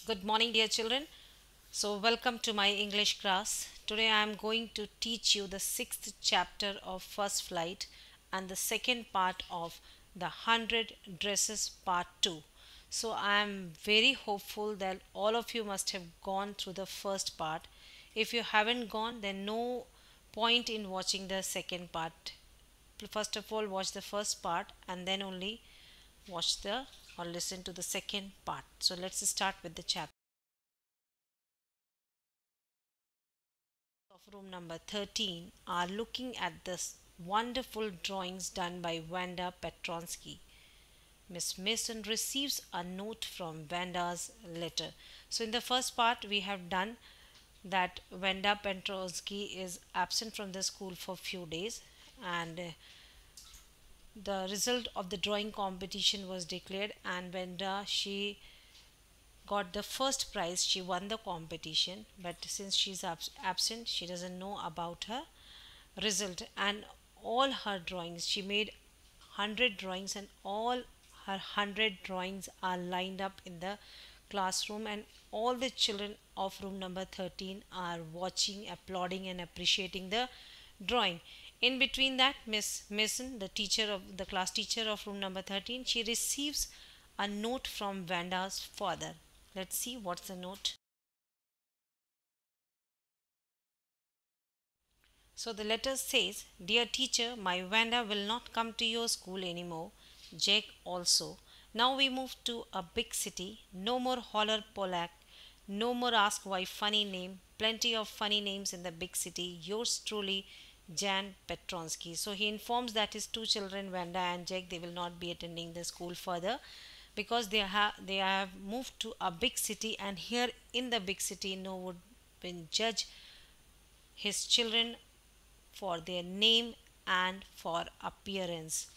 Good morning, dear children. So, welcome to my English class. Today, I am going to teach you the sixth chapter of First Flight and the second part of the 100 Dresses Part 2. So, I am very hopeful that all of you must have gone through the first part. If you haven't gone, then no point in watching the second part. First of all, watch the first part and then only watch the or listen to the second part. So, let's start with the chapter. Of room number 13 are looking at this wonderful drawings done by Vanda Petronsky. Miss Mason receives a note from Vanda's letter. So in the first part we have done that Vanda Petronsky is absent from the school for few days, and the result of the drawing competition was declared, and Vanda, she got the first prize. She won the competition, but since she's absent, she doesn't know about her result. And all her drawings, she made 100 drawings, and all her 100 drawings are lined up in the classroom, and all the children of room number 13 are watching, applauding and appreciating the drawing. In between that, Miss Mason, the teacher of the class teacher of room number 13, she receives a note from Vanda's father. Let's see what's the note. So the letter says, "Dear teacher, my Vanda will not come to your school anymore. Jake also. Now we move to a big city. No more holler Polak. No more ask why funny name. Plenty of funny names in the big city. Yours truly, Jan Petronsky." So he informs that his two children, Vanda and Jake, they will not be attending the school further because they have moved to a big city, and here in the big city no would been judge his children for their name and for appearance.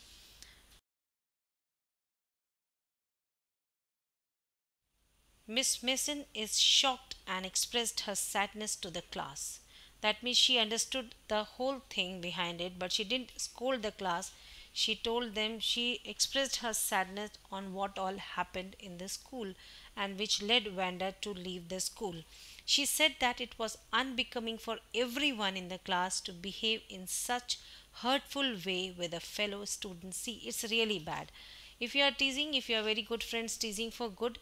Miss Mason is shocked and expressed her sadness to the class. That means she understood the whole thing behind it, but she didn't scold the class. She told them, she expressed her sadness on what all happened in the school and which led Vanda to leave the school. She said that it was unbecoming for everyone in the class to behave in such hurtful way with a fellow student. See, it's really bad. If you are teasing, if you are very good friends teasing for good,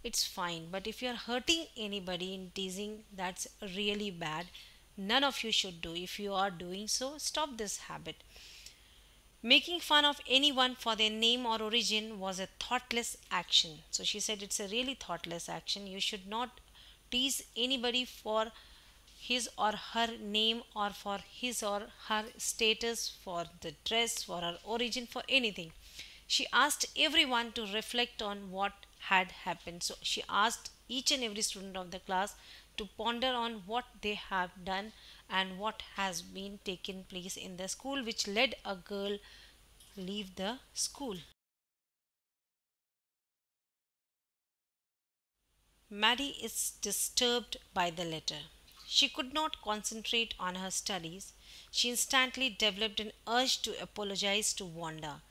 it's fine. But if you're hurting anybody in teasing, that's really bad. None of you should do. If you are doing so, stop this habit. Making fun of anyone for their name or origin was a thoughtless action. So she said it's a really thoughtless action. You should not tease anybody for his or her name or for his or her status, for the dress, for her origin, for anything. She asked everyone to reflect on what had happened. So she asked each and every student of the class to ponder on what they have done and what has been taken place in the school which led a girl leave the school. Maddie is disturbed by the letter. She could not concentrate on her studies. She instantly developed an urge to apologize to Wanda.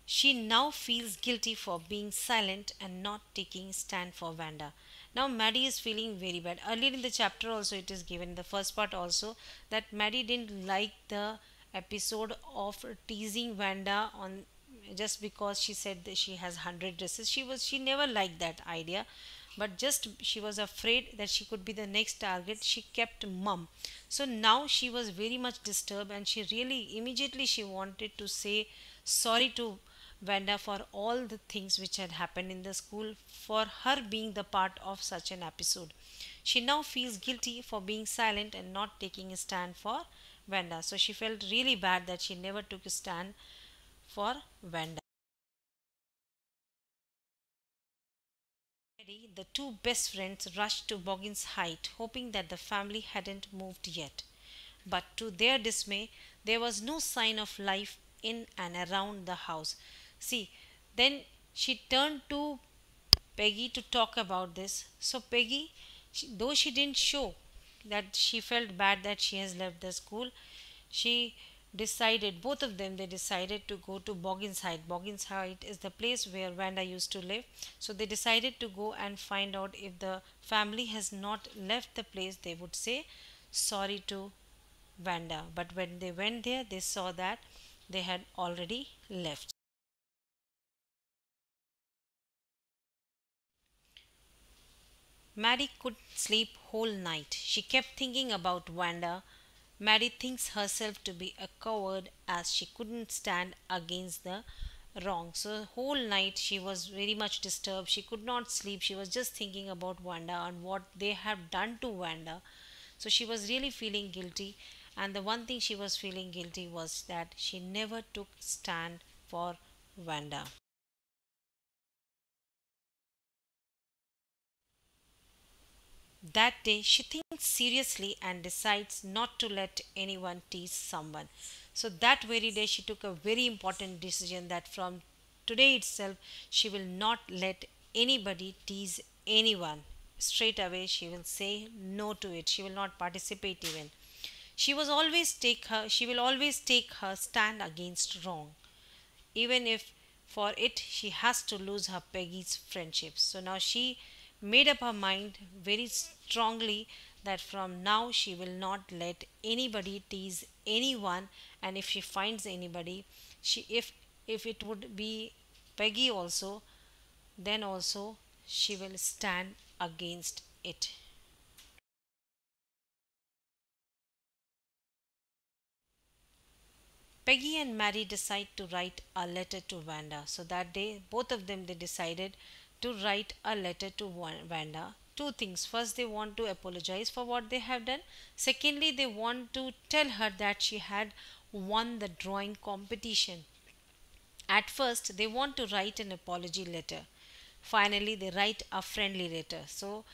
She now feels guilty for being silent and not taking stand for Vanda. Now Maddie is feeling very bad. Earlier in the chapter also it is given, in the first part also, that Maddie didn't like the episode of teasing Vanda on just because she said that she has 100 dresses. She never liked that idea, but just she was afraid that she could be the next target. She kept mum. So now she was very much disturbed, and she really immediately she wanted to say sorry to Vanda for all the things which had happened in the school, for her being the part of such an episode. She now feels guilty for being silent and not taking a stand for Vanda. So she felt really bad that she never took a stand for Vanda. The two best friends rushed to Boggins Height, hoping that the family hadn't moved yet. But to their dismay, there was no sign of life in and around the house. See, then she turned to Peggy to talk about this. So, Peggy, though she didn't show that she felt bad that she has left the school, she decided, both of them, they decided to go to Boggins Height. Boggins Height is the place where Vanda used to live. So they decided to go and find out if the family has not left the place, they would say sorry to Vanda. But when they went there, they saw that they had already left. Maddie couldn't sleep whole night. She kept thinking about Wanda. Maddie thinks herself to be a coward as she couldn't stand against the wrong. So whole night she was very much disturbed. She could not sleep. She was just thinking about Wanda and what they have done to Wanda. So she was really feeling guilty. And the one thing she was feeling guilty was that she never took stand for Wanda. That day, she thinks seriously and decides not to let anyone tease someone. So, that very day, she took a very important decision that from today itself, she will not let anybody tease anyone. Straight away, she will say no to it. She will not participate even. She will always take her stand against wrong, even if for it she has to lose her Peggy's friendship. So now she made up her mind very strongly that from now she will not let anybody tease anyone, and if she finds anybody, she if it would be Peggy also, then also she will stand against it. Peggy and Mary decide to write a letter to Vanda. So that day, both of them they decided to write a letter to Vanda. Two things. First, they want to apologize for what they have done. Secondly, they want to tell her that she had won the drawing competition. At first, they want to write an apology letter. Finally, they write a friendly letter. So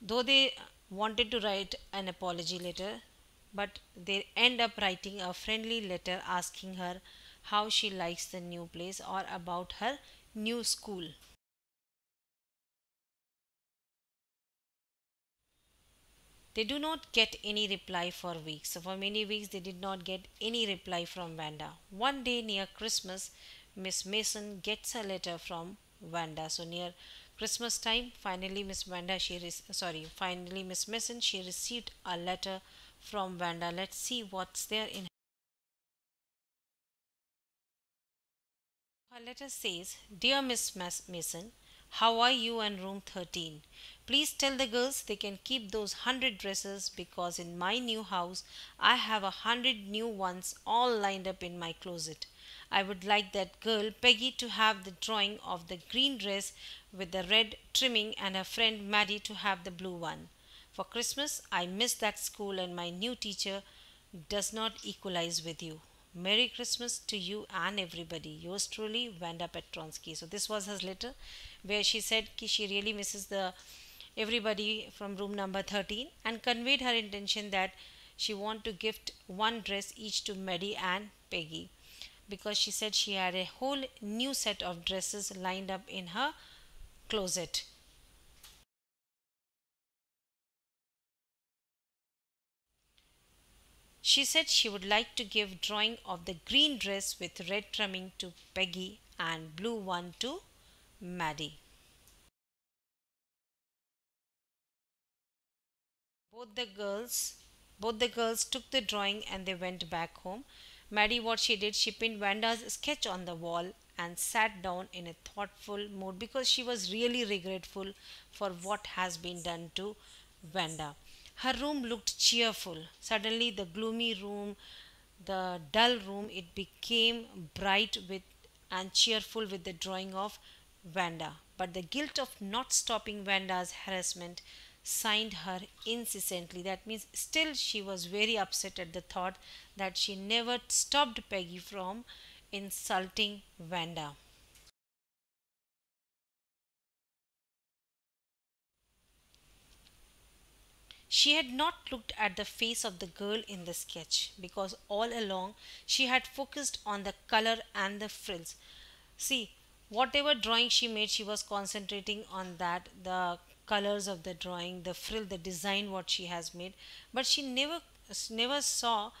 though they wanted to write an apology letter, but they end up writing a friendly letter asking her how she likes the new place or about her new school. They do not get any reply for weeks. So, for many weeks, they did not get any reply from Vanda. One day near Christmas, Miss Mason gets a letter from Vanda. So, near Christmas time, finally, finally, Miss Mason, she received a letter from Vanda. Let's see what's there in her letter says, Dear Miss Mason, how are you and room 13? Please tell the girls they can keep those 100 dresses because in my new house I have 100 new ones all lined up in my closet. I would like that girl Peggy to have the drawing of the green dress with the red trimming and her friend Maddie to have the blue one. For Christmas, I miss that school and my new teacher does not equalize with you. Merry Christmas to you and everybody. Yours truly, Vanda Petronsky. So this was her letter where she said ki she really misses the everybody from room number 13 and conveyed her intention that she want to gift one dress each to Maddie and Peggy because she said she had a whole new set of dresses lined up in her closet. She said she would like to give drawing of the green dress with red trimming to Peggy and blue one to Maddie. Both the girls both the girls took the drawing and they went back home. Maddie, what she did, she pinned Vanda's sketch on the wall and sat down in a thoughtful mood because she was really regretful for what has been done to Vanda. Her room looked cheerful. Suddenly the gloomy room, the dull room, it became bright with and cheerful with the drawing of Vanda. But the guilt of not stopping Vanda's harassment signed her incessantly. That means still she was very upset at the thought that she never stopped Peggy from insulting Vanda. She had not looked at the face of the girl in the sketch because all along she had focused on the color and the frills. See, whatever drawing she made, she was concentrating on that, the colors of the drawing, the frill, the design what she has made, but she never saw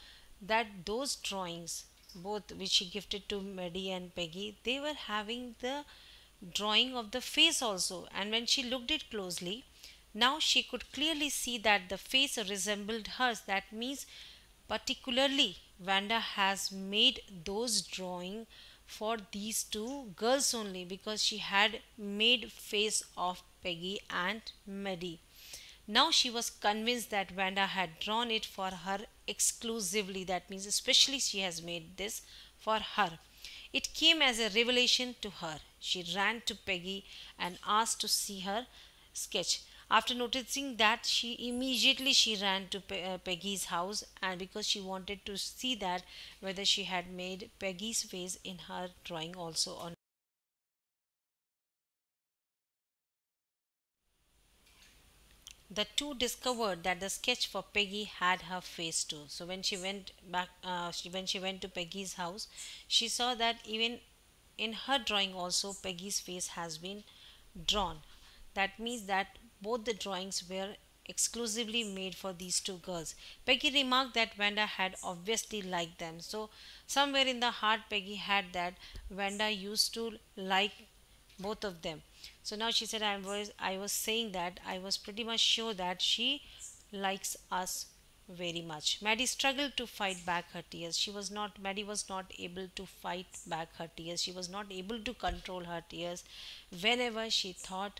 that those drawings, both which she gifted to Maddie and Peggy, they were having the drawing of the face also. And when she looked it closely, now she could clearly see that the face resembled hers. That means, particularly, Vanda has made those drawing for these two girls only, because she had made face of Peggy and Maddie. Now she was convinced that Vanda had drawn it for her exclusively. That means, especially, she has made this for her. It came as a revelation to her. She ran to Peggy and asked to see her sketch. After noticing that, she ran to Peggy's house, and because she wanted to see that whether she had made Peggy's face in her drawing also or not. The two discovered that the sketch for Peggy had her face too. So when she went back, when she went to Peggy's house, she saw that even in her drawing also Peggy's face has been drawn. That means that both the drawings were exclusively made for these two girls. Peggy remarked that Vanda had obviously liked them. So somewhere in the heart, Peggy had that Vanda used to like both of them. So now she said, I was saying that I was pretty much sure that she likes us very much. Maddie struggled to fight back her tears. Maddie was not able to fight back her tears. She was not able to control her tears whenever she thought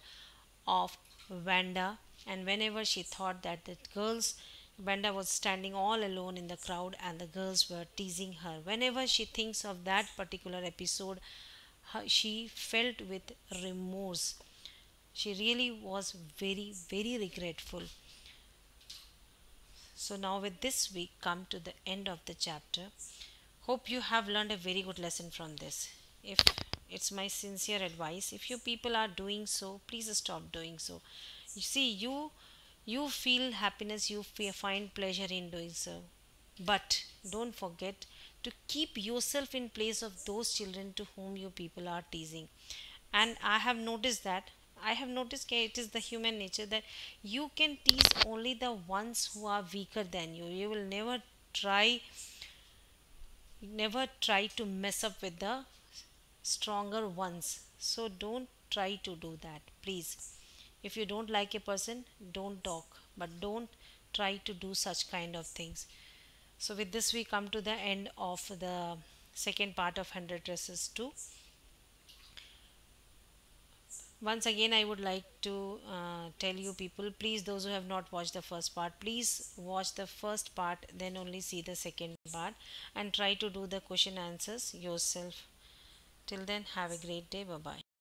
of Vanda, and whenever she thought that the girls, Vanda was standing all alone in the crowd and the girls were teasing her. Whenever she thinks of that particular episode, she felt with remorse. She really was very, very regretful. So now with this we come to the end of the chapter. Hope you have learned a very good lesson from this. If it's my sincere advice, if you people are doing so, please stop doing so. You see, you feel happiness, find pleasure in doing so. But don't forget to keep yourself in place of those children to whom you people are teasing. And I have noticed that it is the human nature that you can tease only the ones who are weaker than you. You will try never try to mess up with the stronger ones. So don't try to do that, please. If you don't like a person, don't talk, but don't try to do such kind of things. So with this we come to the end of the second part of 100 dresses 2. Once again, I would like to tell you people, please, those who have not watched the first part, please watch the first part, then only see the second part, and try to do the question answers yourself. Till then, have a great day. Bye bye.